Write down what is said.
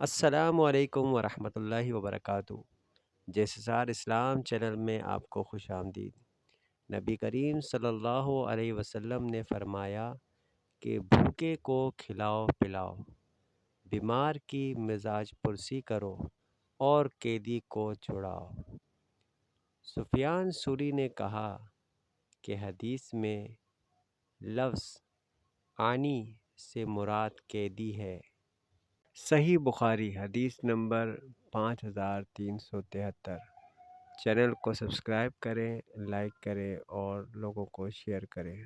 السلام علیکم ورحمۃ اللہ وبرکاتہ۔ جیسار اسلام چینل میں آپ کو خوش آمدید۔ نبی کریم صلی اللہ علیہ وسلم نے فرمایا کہ بھوکے کو کھلاؤ پلاؤ، بیمار کی مزاج پرسی کرو اور قیدی کو چھڑاؤ۔ سفیان ثوری نے کہا کہ حدیث میں لفظ عانی سے مراد قیدی ہے۔ صحیح بخاری حدیث نمبر 5373۔ چینل کو سبسکرائب کریں، لائک کریں اور لوگوں کو شیئر کریں۔